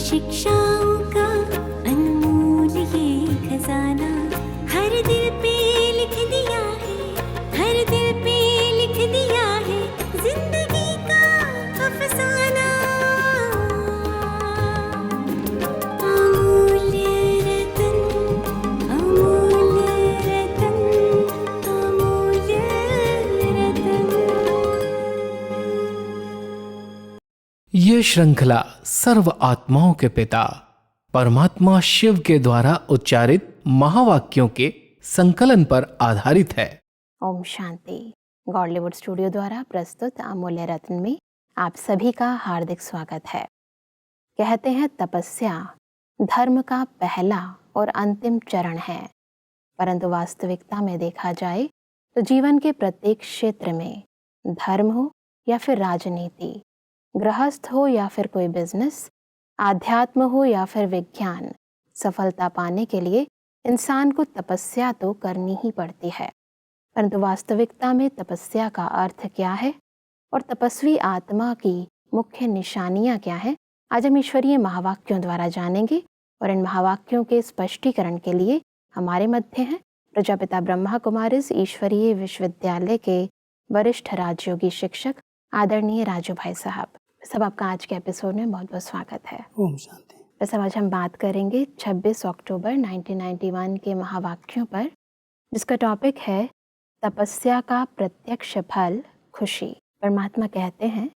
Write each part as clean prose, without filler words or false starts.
शिक्षाओं का अनमोल ये खजाना हर दिल पे लिख दिया है, हर दिल पे लिख दिया है जिंदगी का अफसाना। अमूल्य रतन, अमूल्य रतन, अमूल्य रतन। ये श्रृंखला सर्व आत्माओं के पिता परमात्मा शिव के द्वारा उच्चारित महावाक्यों के संकलन पर आधारित है। ओम शांति। गॉडलीवुड स्टूडियो द्वारा प्रस्तुत अमूल्य रत्न में आप सभी का हार्दिक स्वागत है। कहते हैं तपस्या धर्म का पहला और अंतिम चरण है, परंतु वास्तविकता में देखा जाए तो जीवन के प्रत्येक क्षेत्र में, धर्म हो या फिर राजनीति, गृहस्थ हो या फिर कोई बिजनेस, आध्यात्म हो या फिर विज्ञान, सफलता पाने के लिए इंसान को तपस्या तो करनी ही पड़ती है। परंतु वास्तविकता में तपस्या का अर्थ क्या है और तपस्वी आत्मा की मुख्य निशानियां क्या है, आज हम ईश्वरीय महावाक्यों द्वारा जानेंगे। और इन महावाक्यों के स्पष्टीकरण के लिए हमारे मध्य हैं प्रजापिता ब्रह्मा कुमारीज ईश्वरीय विश्वविद्यालय के वरिष्ठ राजयोगी शिक्षक आदरणीय राजू भाई साहब। सब आपका आज के एपिसोड में बहुत बहुत स्वागत है। ओम शांति। वैसे आज हम बात करेंगे 26 अक्टूबर 1991 के महावाक्यों पर, जिसका टॉपिक है तपस्या का प्रत्यक्ष फल खुशी। परमात्मा कहते हैं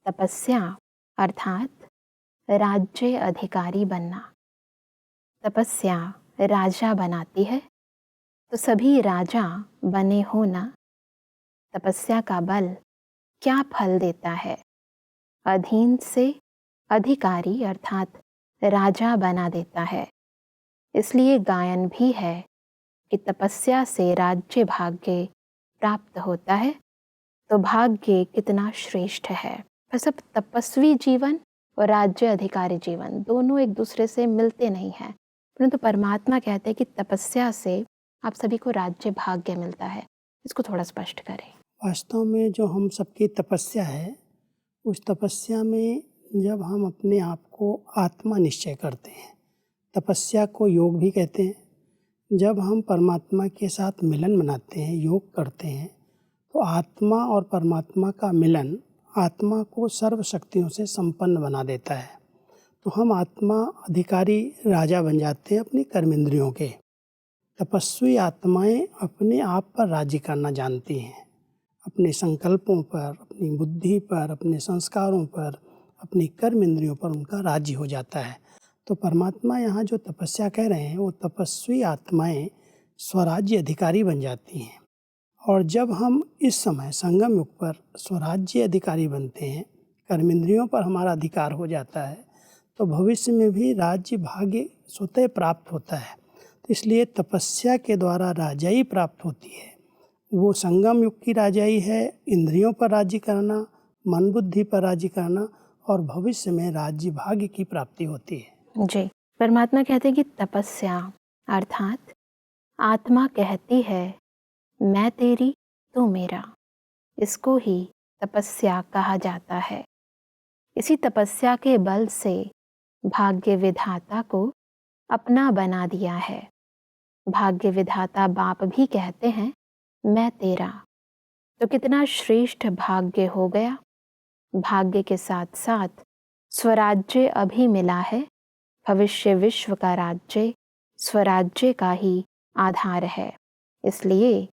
तपस्या अर्थात राज्य अधिकारी बनना। तपस्या राजा बनाती है, तो सभी राजा बने हो ना। तपस्या का बल क्या फल देता है? अधीन से अधिकारी अर्थात राजा बना देता है। इसलिए गायन भी है कि तपस्या से राज्य भाग्य प्राप्त होता है, तो भाग्य कितना श्रेष्ठ है। पर सब तपस्वी जीवन और राज्य अधिकारी जीवन दोनों एक दूसरे से मिलते नहीं हैं, परंतु परमात्मा कहते हैं कि तपस्या से आप सभी को राज्य भाग्य मिलता है। इसको थोड़ा स्पष्ट करें। वास्तव में जो हम सबकी तपस्या है, उस तपस्या में जब हम अपने आप को आत्मा निश्चय करते हैं, तपस्या को योग भी कहते हैं। जब हम परमात्मा के साथ मिलन बनाते हैं, योग करते हैं, तो आत्मा और परमात्मा का मिलन आत्मा को सर्व शक्तियों से संपन्न बना देता है। तो हम आत्मा अधिकारी राजा बन जाते हैं अपनी कर्मेंद्रियों के। तपस्वी आत्माएं अपने आप पर राज्य करना जानती हैं, अपने संकल्पों पर, अपनी बुद्धि पर, अपने संस्कारों पर, अपनी कर्म इंद्रियों पर उनका राज्य हो जाता है। तो परमात्मा यहाँ जो तपस्या कह रहे हैं, वो तपस्वी आत्माएं स्वराज्य अधिकारी बन जाती हैं। और जब हम इस समय संगम युग पर स्वराज्य अधिकारी बनते हैं, कर्म इंद्रियों पर हमारा अधिकार हो जाता है, तो भविष्य में भी राज्य भाग्य स्वतः प्राप्त होता है। तो इसलिए तपस्या के द्वारा राजाई प्राप्त होती है। वो संगम युग की राजाई है, इंद्रियों पर राज्य करना, मन बुद्धि पर राज्य करना, और भविष्य में राज्य भाग्य की प्राप्ति होती है। जी, परमात्मा कहते हैं कि तपस्या अर्थात आत्मा कहती है मैं तेरी तू मेरा, इसको ही तपस्या कहा जाता है। इसी तपस्या के बल से भाग्य विधाता को अपना बना दिया है। भाग्य विधाता बाप भी कहते हैं मैं तेरा, तो कितना श्रेष्ठ भाग्य हो गया। भाग्य के साथ साथ स्वराज्य अभी मिला है। भविष्य विश्व का राज्य स्वराज्य का ही आधार है। इसलिए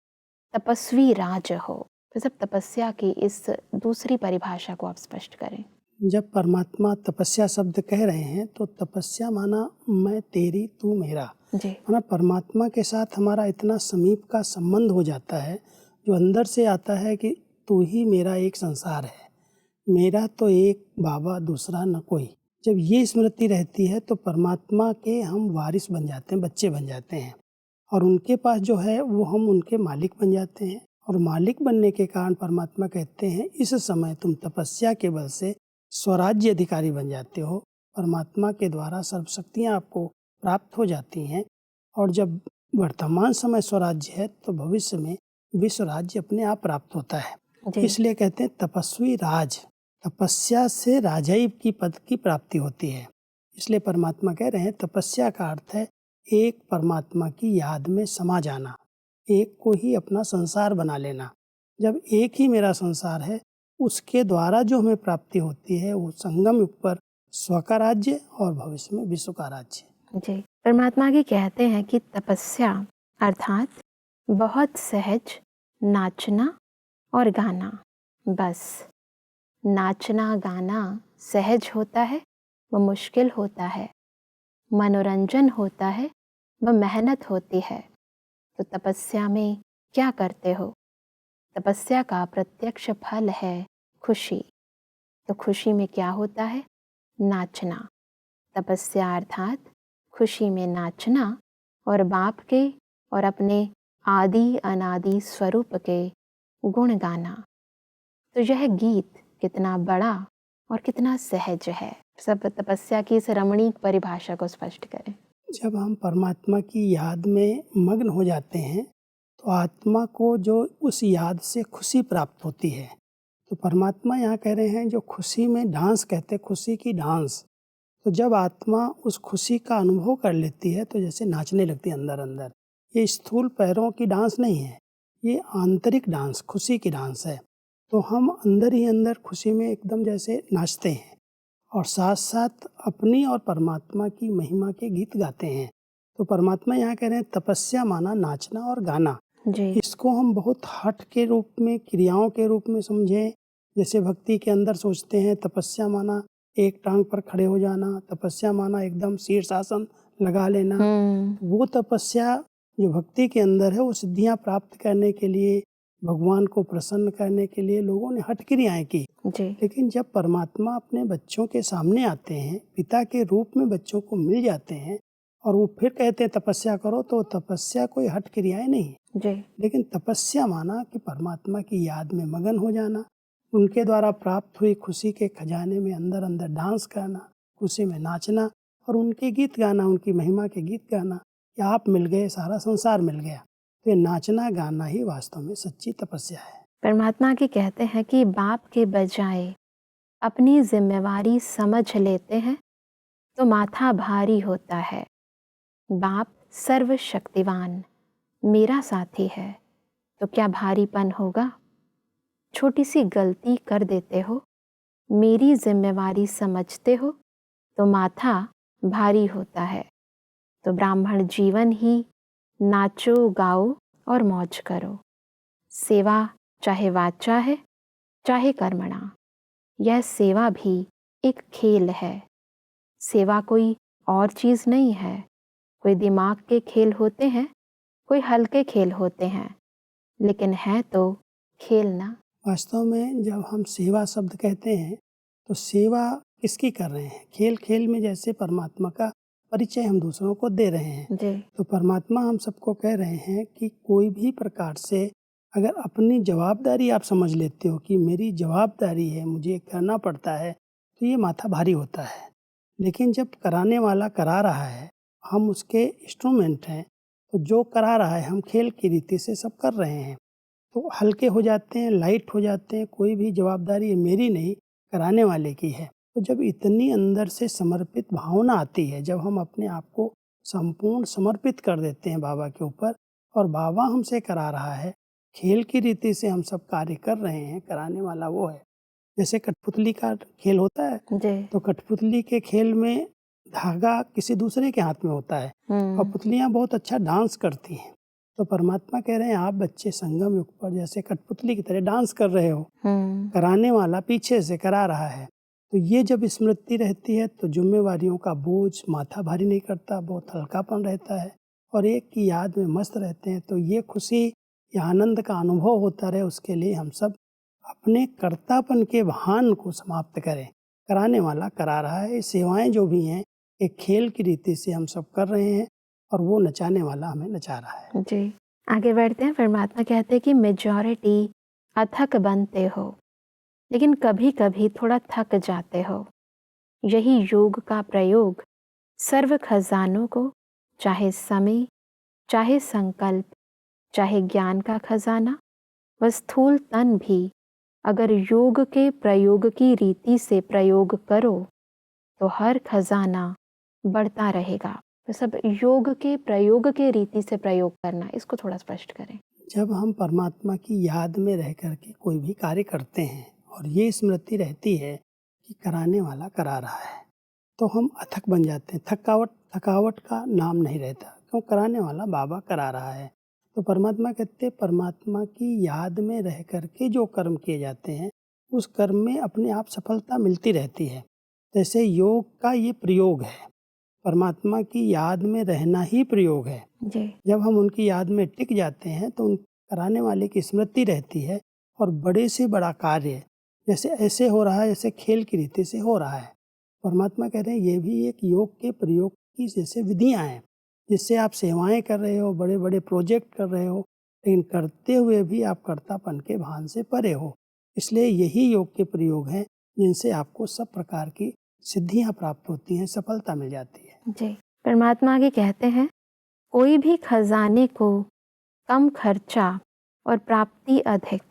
तपस्वी राज हो। तो सब तपस्या की इस दूसरी परिभाषा को आप स्पष्ट करें। जब परमात्मा तपस्या शब्द कह रहे हैं, तो तपस्या माना मैं तेरी तू मेरा, जी, माना परमात्मा के साथ हमारा इतना समीप का संबंध हो जाता है, जो अंदर से आता है कि तू ही मेरा एक संसार है, मेरा तो एक बाबा दूसरा न कोई। जब ये स्मृति रहती है तो परमात्मा के हम वारिस बन जाते हैं, बच्चे बन जाते हैं, और उनके पास जो है वो हम उनके मालिक बन जाते हैं। और मालिक बनने के कारण परमात्मा कहते हैं इस समय तुम तपस्या के बल से स्वराज्य अधिकारी बन जाते हो। परमात्मा के द्वारा सर्वशक्तियाँ आपको प्राप्त हो जाती हैं, और जब वर्तमान समय स्वराज्य है तो भविष्य में विश्व राज्य अपने आप प्राप्त होता है। इसलिए कहते हैं तपस्वी राज, तपस्या से राजाई की पद की प्राप्ति होती है। इसलिए परमात्मा कह रहे हैं तपस्या का अर्थ है एक परमात्मा की याद में समा जाना, एक को ही अपना संसार बना लेना। जब एक ही मेरा संसार है, उसके द्वारा जो हमें प्राप्ति होती है वो संगम युग पर स्व का राज्य और भविष्य में विश्व का राज्य। जी, परमात्मा जी कहते हैं कि तपस्या अर्थात बहुत सहज नाचना और गाना। बस नाचना गाना सहज होता है, वह मुश्किल होता है, मनोरंजन होता है, वह मेहनत होती है। तो तपस्या में क्या करते हो? तपस्या का प्रत्यक्ष फल है खुशी। तो खुशी में क्या होता है? नाचना। तपस्या अर्थात खुशी में नाचना और बाप के और अपने आदि अनादि स्वरूप के गुण गाना। तो यह गीत कितना बड़ा और कितना सहज है। सब तपस्या की इस रमणीक परिभाषा को स्पष्ट करें। जब हम परमात्मा की याद में मग्न हो जाते हैं तो आत्मा को जो उस याद से खुशी प्राप्त होती है। तो परमात्मा यहाँ कह रहे हैं जो खुशी में डांस कहते हैं, खुशी की डांस। तो जब आत्मा उस खुशी का अनुभव कर लेती है तो जैसे नाचने लगती है अंदर अंदर। ये स्थूल पैरों की डांस नहीं है, ये आंतरिक डांस, खुशी की डांस है। तो हम अंदर ही अंदर खुशी में एकदम जैसे नाचते हैं और साथ साथ अपनी और परमात्मा की महिमा के गीत गाते हैं। तो परमात्मा यहाँ कह रहे हैं तपस्या माना नाचना और गाना। जी, इसको हम बहुत हठ के रूप में, क्रियाओं के रूप में समझें। जैसे भक्ति के अंदर सोचते हैं तपस्या माना एक टांग पर खड़े हो जाना, तपस्या माना एकदम शीर्षासन लगा लेना। वो तपस्या जो भक्ति के अंदर है वो सिद्धियां प्राप्त करने के लिए, भगवान को प्रसन्न करने के लिए लोगों ने हठ क्रियाएं की। जी, लेकिन जब परमात्मा अपने बच्चों के सामने आते हैं, पिता के रूप में बच्चों को मिल जाते हैं और वो फिर कहते हैं तपस्या करो, तो तपस्या कोई हठ क्रियाएं नहीं, जी, लेकिन तपस्या माना कि परमात्मा की याद में मगन हो जाना, उनके द्वारा प्राप्त हुई खुशी के खजाने में अंदर अंदर डांस करना, खुशी में नाचना और उनके गीत गाना, उनकी महिमा के गीत गाना। कि आप मिल गए, सारा संसार मिल गया। तो ये नाचना गाना ही वास्तव में सच्ची तपस्या है। परमात्मा की कहते हैं कि बाप के बजाय अपनी जिम्मेवारी समझ लेते हैं तो माथा भारी होता है। बाप सर्वशक्तिवान मेरा साथी है तो क्या भारीपन होगा? छोटी सी गलती कर देते हो, मेरी जिम्मेवारी समझते हो तो माथा भारी होता है। तो ब्राह्मण जीवन ही नाचो गाओ और मौज करो। सेवा चाहे वाचा है चाहे कर्मणा, यह सेवा भी एक खेल है। सेवा कोई और चीज़ नहीं है। कोई दिमाग के खेल होते हैं, कोई हल्के खेल होते हैं, लेकिन है तो खेल ना। वास्तव में जब हम सेवा शब्द कहते हैं तो सेवा किसकी कर रहे हैं? खेल खेल में जैसे परमात्मा का परिचय हम दूसरों को दे रहे हैं। जी, तो परमात्मा हम सबको कह रहे हैं कि कोई भी प्रकार से अगर अपनी जवाबदारी आप समझ लेते हो कि मेरी जवाबदारी है, मुझे करना पड़ता है, तो ये माथा भारी होता है। लेकिन जब कराने वाला करा रहा है, हम उसके इंस्ट्रूमेंट हैं, तो जो करा रहा है हम खेल की रीति से सब कर रहे हैं, तो हल्के हो जाते हैं, लाइट हो जाते हैं। कोई भी जवाबदारी ये मेरी नहीं, कराने वाले की है। तो जब इतनी अंदर से समर्पित भावना आती है, जब हम अपने आप को संपूर्ण समर्पित कर देते हैं बाबा के ऊपर और बाबा हमसे करा रहा है, खेल की रीति से हम सब कार्य कर रहे हैं, कराने वाला वो है। जैसे कठपुतली का खेल होता है, जी, तो कठपुतली के खेल में धागा किसी दूसरे के हाथ में होता है और पुतलियाँ बहुत अच्छा डांस करती हैं। तो परमात्मा कह रहे हैं आप बच्चे संगम युग पर जैसे कठपुतली की तरह डांस कर रहे हो, कराने वाला पीछे से करा रहा है। तो ये जब स्मृति रहती है तो जिम्मेवारियों का बोझ माथा भारी नहीं करता, बहुत हल्कापन रहता है और एक की याद में मस्त रहते हैं। तो ये खुशी, ये आनंद का अनुभव होता रहे, उसके लिए हम सब अपने कर्तापन के भान को समाप्त करें। कराने वाला करा रहा है, सेवाएं जो भी हैं एक खेल की रीति से हम सब कर रहे हैं और वो नचाने वाला हमें नचा रहा है। जी, आगे बढ़ते हैं। परमात्मा कहते हैं कि मेजॉरिटी अथक बनते हो, लेकिन कभी कभी थोड़ा थक जाते हो। यही योग का प्रयोग सर्व खजानों को, चाहे समय, चाहे संकल्प, चाहे ज्ञान का खजाना व स्थूल तन भी अगर योग के प्रयोग की रीति से प्रयोग करो तो हर खजाना बढ़ता रहेगा। तो सब योग के प्रयोग के रीति से प्रयोग करना, इसको थोड़ा स्पष्ट करें। जब हम परमात्मा की याद में रह करके कोई भी कार्य करते हैं और ये स्मृति रहती है कि कराने वाला करा रहा है, तो हम अथक बन जाते हैं। थकावट का नाम नहीं रहता, क्यों? कराने वाला बाबा करा रहा है। तो परमात्मा कहते हैं, परमात्मा की याद में रह करके जो कर्म किए जाते हैं उस कर्म में अपने आप सफलता मिलती रहती है। जैसे योग का ये प्रयोग है, परमात्मा की याद में रहना ही प्रयोग है। जी। जब हम उनकी याद में टिक जाते हैं तो उन कराने वाले की स्मृति रहती है और बड़े से बड़ा कार्य जैसे ऐसे हो रहा है जैसे खेल की रीति से हो रहा है। परमात्मा कह रहे हैं ये भी एक योग के प्रयोग की जैसे विधियां हैं, जिससे आप सेवाएं कर रहे हो, बड़े बड़े प्रोजेक्ट कर रहे हो, लेकिन करते हुए भी आप कर्तापन के भान से परे हो। इसलिए यही योग के प्रयोग हैं जिनसे आपको सब प्रकार की सिद्धियां प्राप्त होती हैं, सफलता मिल जाती है। जी। परमात्मा आगे कहते हैं, कोई भी खजाने को कम खर्चा और प्राप्ति अधिक,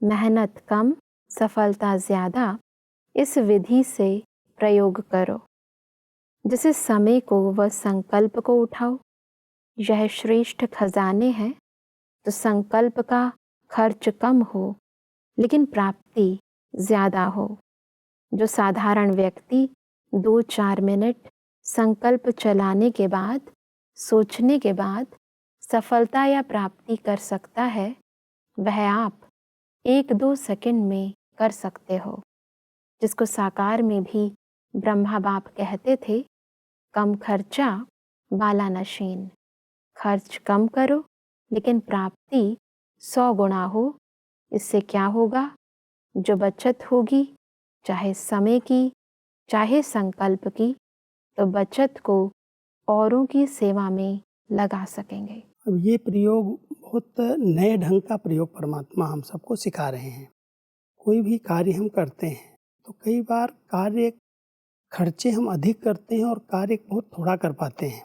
मेहनत कम सफलता ज़्यादा, इस विधि से प्रयोग करो। जैसे समय को व संकल्प को उठाओ, यह श्रेष्ठ खजाने हैं। तो संकल्प का खर्च कम हो लेकिन प्राप्ति ज़्यादा हो। जो साधारण व्यक्ति 2-4 मिनट संकल्प चलाने के बाद, सोचने के बाद सफलता या प्राप्ति कर सकता है, वह आप 1-2 सेकंड में कर सकते हो। जिसको साकार में भी ब्रह्मा बाप कहते थे, कम खर्चा बाला नशीन। खर्च कम करो लेकिन प्राप्ति 100 गुना हो। इससे क्या होगा? जो बचत होगी, चाहे समय की चाहे संकल्प की, तो बचत को औरों की सेवा में लगा सकेंगे। अब ये प्रयोग बहुत नए ढंग का प्रयोग परमात्मा हम सबको सिखा रहे हैं। कोई भी कार्य हम करते हैं तो कई बार कार्य खर्चे हम अधिक करते हैं और कार्य बहुत थोड़ा कर पाते हैं,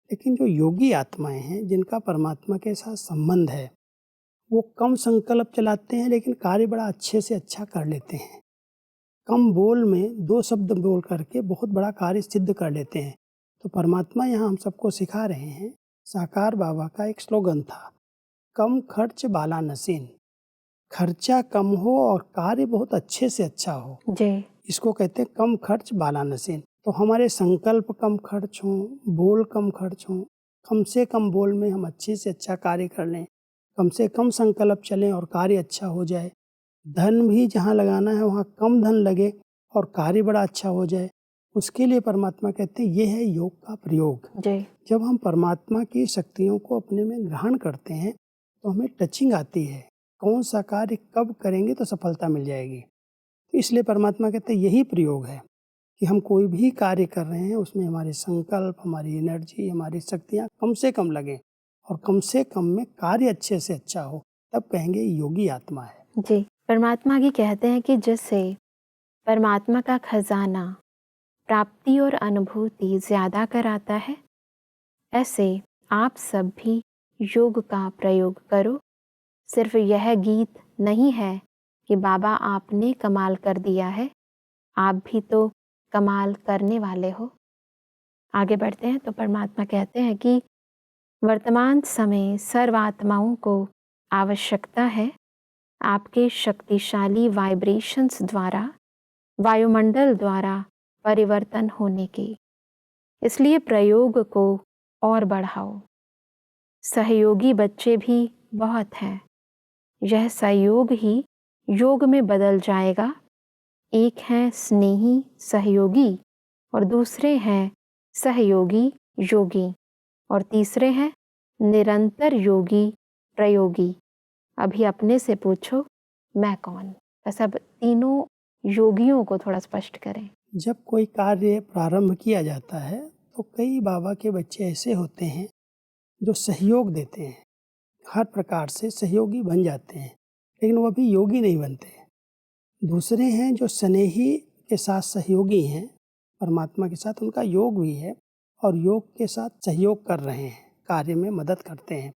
लेकिन जो योगी आत्माएं हैं जिनका परमात्मा के साथ संबंध है, वो कम संकल्प चलाते हैं लेकिन कार्य बड़ा अच्छे से अच्छा कर लेते हैं। कम बोल में 2 शब्द बोल करके बहुत बड़ा कार्य सिद्ध कर लेते हैं। तो परमात्मा यहाँ हम सबको सिखा रहे हैं। साकार बाबा का एक स्लोगन था, कम खर्च बाला नसीन। खर्चा कम हो और कार्य बहुत अच्छे से अच्छा हो, जी। इसको कहते हैं कम खर्च बाला नसीन। तो हमारे संकल्प कम खर्च हों, बोल कम खर्च हों, कम से कम बोल में हम अच्छे से अच्छा कार्य कर लें, कम से कम संकल्प चलें और कार्य अच्छा हो जाए। धन भी जहाँ लगाना है वहाँ कम धन लगे और कार्य बड़ा अच्छा हो जाए। उसके लिए परमात्मा कहते हैं ये है योग का प्रयोग। जी। जब हम परमात्मा की शक्तियों को अपने में ग्रहण करते हैं तो हमें टचिंग आती है, कौन सा कार्य कब करेंगे तो सफलता मिल जाएगी। तो इसलिए परमात्मा कहते हैं यही प्रयोग है कि हम कोई भी कार्य कर रहे हैं उसमें हमारे संकल्प, हमारी एनर्जी, हमारी शक्तियाँ कम से कम लगें और कम से कम में कार्य अच्छे से अच्छा हो, तब कहेंगे योगी आत्मा है। जी। परमात्मा आगे कहते हैं कि जैसे परमात्मा का खजाना प्राप्ति और अनुभूति ज़्यादा कराता है, ऐसे आप सब भी योग का प्रयोग करो। सिर्फ यह गीत नहीं है कि बाबा आपने कमाल कर दिया है, आप भी तो कमाल करने वाले हो। आगे बढ़ते हैं तो परमात्मा कहते हैं कि वर्तमान समय सर्वात्माओं को आवश्यकता है आपके शक्तिशाली वाइब्रेशंस द्वारा, वायुमंडल द्वारा परिवर्तन होने की। इसलिए प्रयोग को और बढ़ाओ। सहयोगी बच्चे भी बहुत हैं। यह सहयोग ही योग में बदल जाएगा। एक हैं स्नेही सहयोगी और दूसरे हैं सहयोगी योगी और तीसरे हैं निरंतर योगी प्रयोगी। अभी अपने से पूछो मैं कौन? सब तीनों योगियों को थोड़ा स्पष्ट करें। जब कोई कार्य प्रारंभ किया जाता है तो कई बाबा के बच्चे ऐसे होते हैं जो सहयोग देते हैं, हर प्रकार से सहयोगी बन जाते हैं, लेकिन वो अभी योगी नहीं बनते। दूसरे हैं जो स्नेही के साथ सहयोगी हैं, परमात्मा के साथ उनका योग भी है और योग के साथ सहयोग कर रहे हैं, कार्य में मदद करते हैं।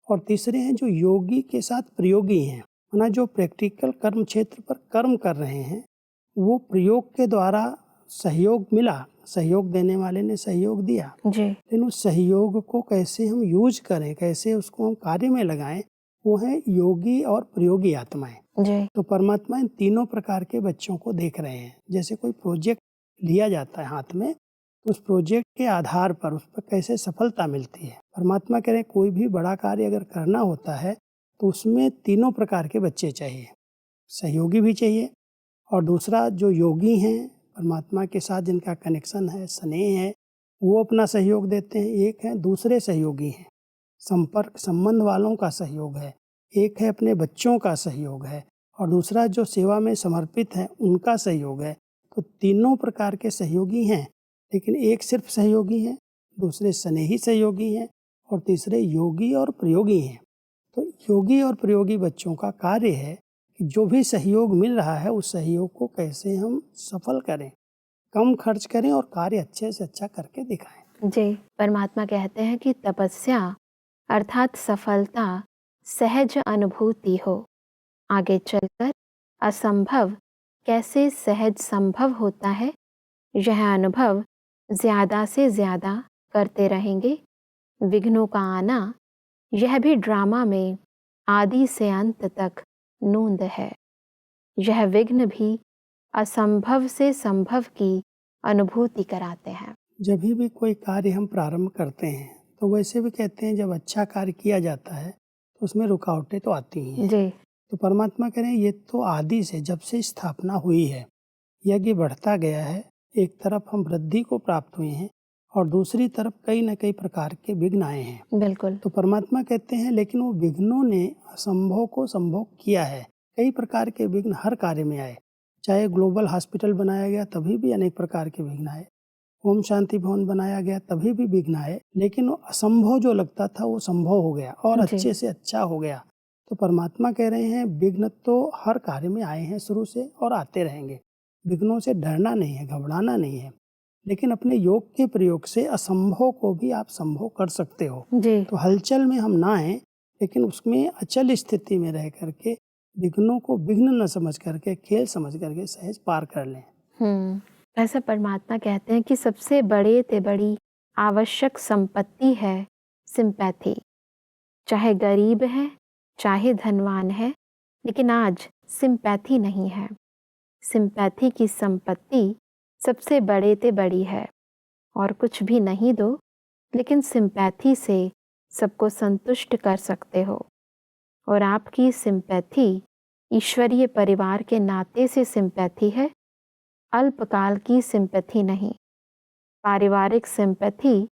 और तीसरे हैं जो योगी के साथ प्रयोगी हैं, माना जो प्रैक्टिकल कर्म क्षेत्र पर कर्म कर रहे हैं, वो प्रयोग के द्वारा सहयोग मिला, सहयोग देने वाले ने सहयोग दिया, जी। लेकिन उस सहयोग को कैसे हम यूज करें, कैसे उसको हम कार्य में लगाएं, वो है योगी और प्रयोगी आत्माएं। जी। तो परमात्मा इन तीनों प्रकार के बच्चों को देख रहे हैं। जैसे कोई प्रोजेक्ट लिया जाता है हाथ में, तो उस प्रोजेक्ट के आधार पर उस पर कैसे सफलता मिलती है। परमात्मा कह रहे हैं कोई भी बड़ा कार्य अगर करना होता है तो उसमें तीनों प्रकार के बच्चे चाहिए, सहयोगी भी चाहिए, और दूसरा जो योगी हैं, परमात्मा के साथ जिनका कनेक्शन है, स्नेह है, वो अपना सहयोग देते हैं। एक है दूसरे सहयोगी हैं, संपर्क संबंध वालों का सहयोग है। एक है अपने बच्चों का सहयोग है, और दूसरा जो सेवा में समर्पित है उनका सहयोग है। तो तीनों प्रकार के सहयोगी हैं, लेकिन एक सिर्फ सहयोगी है, दूसरे स्नेही सहयोगी हैं, और तीसरे योगी और प्रयोगी हैं। तो योगी और प्रयोगी बच्चों का कार्य है कि जो भी सहयोग मिल रहा है उस सहयोग को कैसे हम सफल करें, कम खर्च करें और कार्य अच्छे से अच्छा करके दिखाएं। जी। परमात्मा कहते हैं कि तपस्या अर्थात सफलता सहज अनुभूति हो। आगे चलकर असंभव कैसे सहज संभव होता है, यह अनुभव ज़्यादा से ज़्यादा करते रहेंगे। विघ्नों का आना यह भी ड्रामा में आदि से अंत तक नूंद है। यह विघ्न भी असंभव से संभव की अनुभूति कराते हैं। जब भी कोई कार्य हम प्रारंभ करते हैं तो वैसे भी कहते हैं जब अच्छा कार्य किया जाता है तो उसमें रुकावटें तो आती ही हैं। जी। तो परमात्मा कह रहे हैं ये तो आदि से जब से स्थापना हुई है, यज्ञ बढ़ता गया है, एक तरफ हम वृद्धि को प्राप्त हुए हैं और दूसरी तरफ कई न कई प्रकार के विघ्न आए हैं। बिल्कुल। तो परमात्मा कहते हैं लेकिन वो विघ्नों ने असंभव को संभव किया है। कई प्रकार के विघ्न हर कार्य में आए, चाहे ग्लोबल हॉस्पिटल बनाया गया तभी भी अनेक प्रकार के विघ्न आए, ओम शांति भवन बनाया गया तभी भी विघ्न आए, लेकिन वो असंभव जो लगता था वो संभव हो गया और अच्छे से अच्छा हो गया। तो परमात्मा कह रहे हैं विघ्न तो हर कार्य में आए हैं शुरू से और आते रहेंगे। विघ्नों से डरना नहीं है, घबराना नहीं है, लेकिन अपने योग के प्रयोग से असंभव को भी आप संभव कर सकते हो। जी। तो हलचल में हम ना आए, लेकिन उसमें अचल स्थिति में रह करके विघ्नों को विघ्न न समझ करके खेल समझ करके सहज पार कर लें। ऐसा परमात्मा कहते हैं कि सबसे बड़े ते बड़ी आवश्यक संपत्ति है सिंपैथी। चाहे गरीब है चाहे धनवान है, लेकिन आज सिंपैथी नहीं है। सिंपैथी की संपत्ति सबसे बड़े ते बड़ी है, और कुछ भी नहीं दो लेकिन सिंपैथी से सबको संतुष्ट कर सकते हो। और आपकी सिंपैथी ईश्वरीय परिवार के नाते से सिंपैथी है, अल्पकाल की सिंपैथी नहीं। पारिवारिक सिंपैथी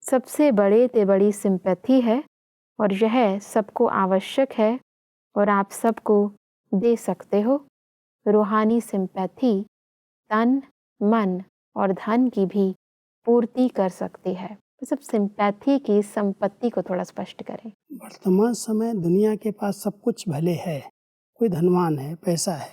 सबसे बड़े ते बड़ी सिंपैथी है, और यह सबको आवश्यक है और आप सबको दे सकते हो। रूहानी सिंपैथी तन, मन और धन की भी पूर्ति कर सकती है। तो सब सिंपैथी की संपत्ति को थोड़ा स्पष्ट करें। वर्तमान समय दुनिया के पास सब कुछ भले है, कोई धनवान है, पैसा है,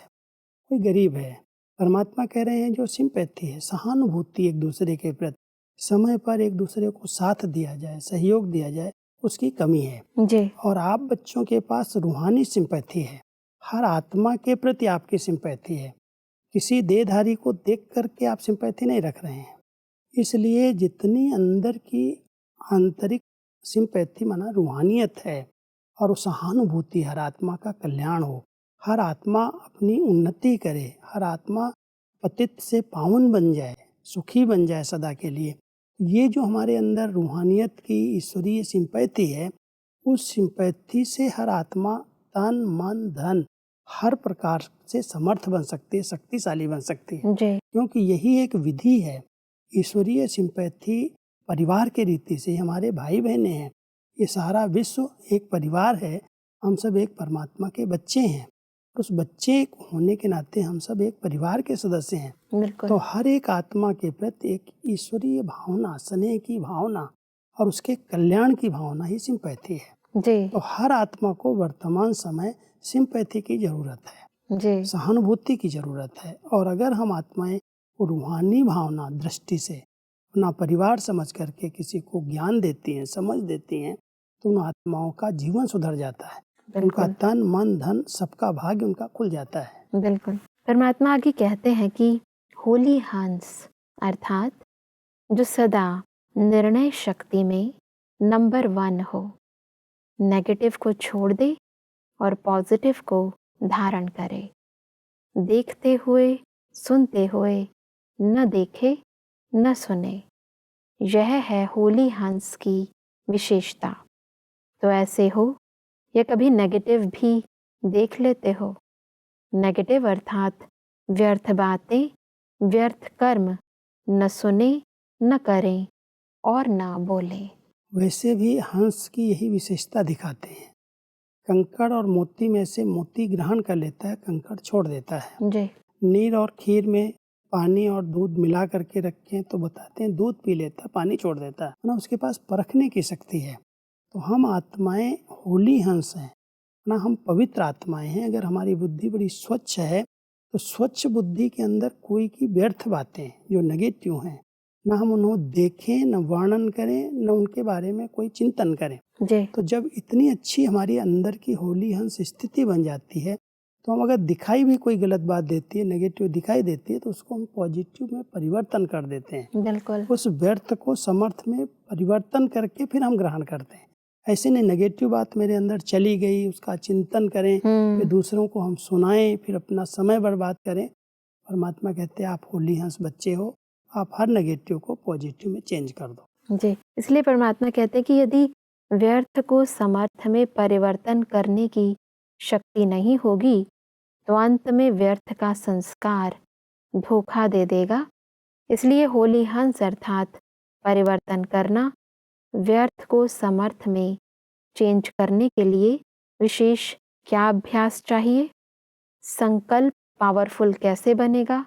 कोई गरीब है। परमात्मा कह रहे हैं जो सिंपैथी है, सहानुभूति एक दूसरे के प्रति, समय पर एक दूसरे को साथ दिया जाए, सहयोग दिया जाए, उसकी कमी है। जी। और आप बच्चों के पास रूहानी सिंपैथी है, हर आत्मा के प्रति आपकी सिंपैथी है। किसी देहधारी को देख करके आप सिंपैथी नहीं रख रहे हैं। इसलिए जितनी अंदर की आंतरिक सिंपैथी माना रूहानियत है और सहानुभूति, हर आत्मा का कल्याण हो, हर आत्मा अपनी उन्नति करे, हर आत्मा पतित से पावन बन जाए, सुखी बन जाए सदा के लिए, ये जो हमारे अंदर रूहानियत की ईश्वरीय सिंपैथी है, उस सिंपैथी से हर आत्मा तन मन धन हर प्रकार से समर्थ बन सकती है, शक्तिशाली बन सकती है। जी। क्योंकि यही एक विधि है। ईश्वरीय सिंपैथी परिवार के रीति से हमारे भाई बहने हैं, ये सारा विश्व एक परिवार है, हम सब एक परमात्मा के बच्चे हैं। उस बच्चे होने के नाते हम सब एक परिवार के सदस्य हैं। बिल्कुल। तो हर एक आत्मा के प्रति एक ईश्वरीय भावना, स्नेह की भावना और उसके कल्याण की भावना ही सिंपैथी है। जी। तो हर आत्मा को वर्तमान समय सिंपैथी की जरूरत है, जी। सहानुभूति की जरूरत है। और अगर हम आत्माएं रूहानी भावना दृष्टि से अपना परिवार समझ करके किसी को ज्ञान देती हैं, समझ देती हैं, तो उन आत्माओं का जीवन सुधर जाता है, उनका तन मन धन सबका भाग्य उनका खुल जाता है। बिल्कुल। परमात्मा आगे कहते हैं कि होली हंस अर्थात जो सदा निर्णय शक्ति में नंबर 1 हो, नेगेटिव को छोड़ दे और पॉजिटिव को धारण करे, देखते हुए सुनते हुए न देखे न सुने, यह है होली हंस की विशेषता। तो ऐसे हो या कभी नेगेटिव भी देख लेते हो, नेगेटिव अर्थात व्यर्थ बातें, व्यर्थ कर्म न सुने न करें और न बोलें। वैसे भी हंस की यही विशेषता दिखाते हैं। कंकड़ और मोती में से मोती ग्रहण कर लेता है, कंकड़ छोड़ देता है। जी। नीर और खीर में पानी और दूध मिला करके रखें तो बताते हैं दूध पी लेता है, पानी छोड़ देता है ना, उसके पास परखने की शक्ति है। तो हम आत्माएं होली हंस हैं ना, हम पवित्र आत्माएं हैं। अगर हमारी बुद्धि बड़ी स्वच्छ है तो स्वच्छ बुद्धि के अंदर कोई की व्यर्थ बातें जो नेगेटिव हैं ना हम उन्हें देखें, न वर्णन करें, न उनके बारे में कोई चिंतन करें। जी। तो जब इतनी अच्छी हमारी अंदर की होली हंस स्थिति बन जाती है तो हम अगर दिखाई भी कोई गलत बात देती है, नेगेटिव दिखाई देती है, तो उसको हम पॉजिटिव में परिवर्तन कर देते हैं। बिल्कुल। उस व्यर्थ को समर्थ में परिवर्तन करके फिर हम ग्रहण करते हैं। ऐसे नहीं नेगेटिव बात मेरे अंदर चली गई, उसका चिंतन करें, फिर दूसरों को हम सुनाएं, फिर अपना समय बर्बाद करें। परमात्मा कहते हैं आप होली हंस बच्चे हो, आप हर नेगेटिव को पॉजिटिव में चेंज कर दो। जी, इसलिए परमात्मा कहते हैं कि यदि व्यर्थ को समर्थ में परिवर्तन करने की शक्ति नहीं होगी तो अंत में व्यर्थ का संस्कार धोखा दे देगा। इसलिए होली हंस अर्थात परिवर्तन करना, व्यर्थ को समर्थ में चेंज करने के लिए विशेष क्या अभ्यास चाहिए? संकल्प पावरफुल कैसे बनेगा?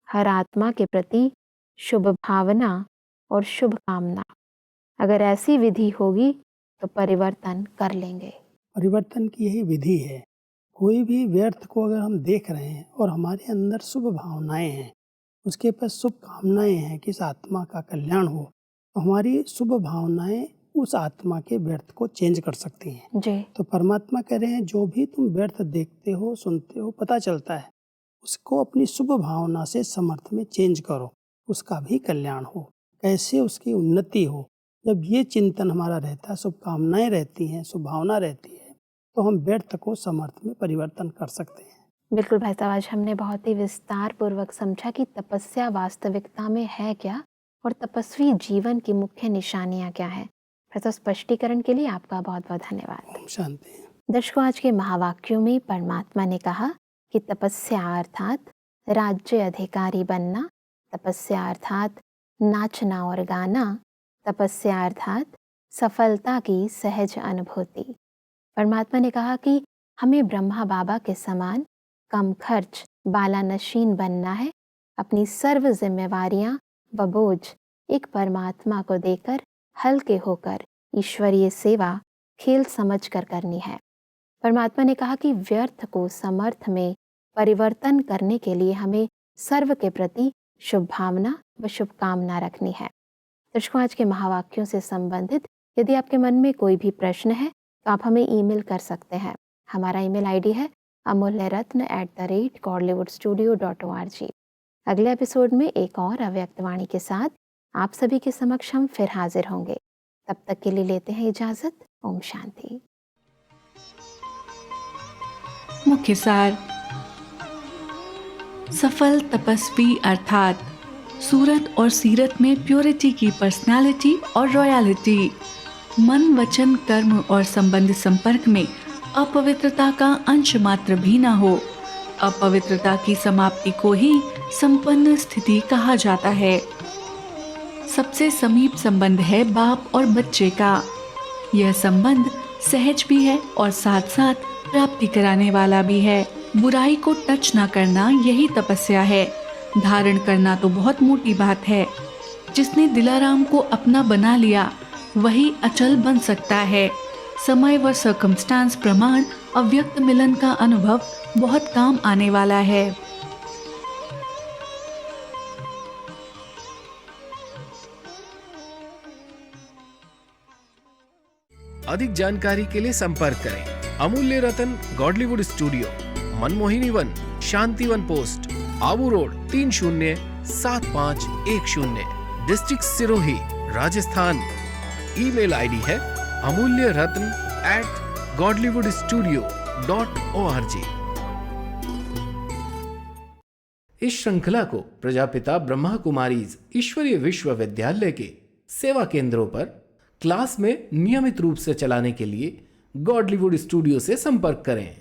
हर आत्मा के प्रति शुभ भावना और शुभ कामना। अगर ऐसी विधि होगी तो परिवर्तन कर लेंगे। परिवर्तन की यही विधि है। कोई भी व्यर्थ को अगर हम देख रहे हैं और हमारे अंदर शुभ भावनाएं हैं, उसके पास शुभ कामनाएं हैं कि इस आत्मा का कल्याण हो, तो हमारी शुभ भावनाएं उस आत्मा के व्यर्थ को चेंज कर सकती हैं। जी। तो परमात्मा कह रहे हैं जो भी तुम व्यर्थ देखते हो, सुनते हो, पता चलता है, उसको अपनी शुभ भावना से समर्थ में चेंज करो, उसका भी कल्याण हो, कैसे उसकी उन्नति हो। जब ये चिंतन हमारा रहता है, शुभकामनाएं रहती हैं, शुभ भावना रहती है, तो हम व्यर्थ को समर्थ में परिवर्तन कर सकते हैं। बिल्कुल भाई साहब, आज हमने बहुत ही विस्तार पूर्वक समझा कि तपस्या वास्तविकता में है क्या और तपस्वी जीवन की मुख्य निशानियां क्या है। तो स्पष्टीकरण के लिए आपका बहुत बहुत धन्यवाद। ओम शांति। दर्शकों, आज के महावाक्यों में परमात्मा ने कहा कि तपस्या अर्थात राज्य अधिकारी बनना, तपस्या अर्थात नाचना और गाना, तपस्या अर्थात सफलता की सहज अनुभूति। परमात्मा ने कहा कि हमें ब्रह्मा बाबा के समान कम खर्च बालानशीन बनना है, अपनी सर्व जिम्मेवारियां व बोझ एक परमात्मा को देकर हल्के होकर ईश्वरीय सेवा खेल समझकर करनी है। परमात्मा ने कहा कि व्यर्थ को समर्थ में परिवर्तन करने के लिए हमें सर्व के प्रति शुभ भावना व शुभकामना रखनी है। दर्शकों, आज के महावाक्यों से संबंधित यदि आपके मन में कोई भी प्रश्न है तो आप हमें ईमेल कर सकते हैं। हमारा ईमेल आईडी है amulyaratna@godlywoodstudio.org। अगले एपिसोड में एक और अव्यक्त वाणी के साथ आप सभी के समक्ष हम फिर हाजिर होंगे। तब तक के लिए लेते हैं इजाजत। ओम शांति। मुख्य सार। सफल तपस्वी अर्थात सूरत और सीरत में प्योरिटी की पर्सनालिटी और रॉयलिटी, मन वचन कर्म और संबंध संपर्क में अपवित्रता का अंश मात्र भी न हो। अपवित्रता की समाप्ति को ही संपन्न स्थिति कहा जाता है। सबसे समीप संबंध है बाप और बच्चे का। यह संबंध सहज भी है और साथ साथ प्राप्ति कराने वाला भी है। बुराई को टच न करना यही तपस्या है। धारण करना तो बहुत मोटी बात है। जिसने दिलाराम को अपना बना लिया वही अचल बन सकता है। समय व सर्कमस्टांस प्रमाण अव्यक्त मिलन का अनुभव बहुत काम आने वाला है। अधिक जानकारी के लिए संपर्क करें Amulya Ratan, Godlywood studio, Manmohini Van, Shanti Van post, Abu road, 30 7510, district Sirohi, Rajasthan. Email ID है amulyaratn@godlywoodstudio.org। इस श्रृंखला को प्रजापिता ब्रह्मा कुमारीज ईश्वरीय विश्वविद्यालय के सेवा केंद्रों पर क्लास में नियमित रूप से चलाने के लिए गॉडलीवुड स्टूडियो से संपर्क करें।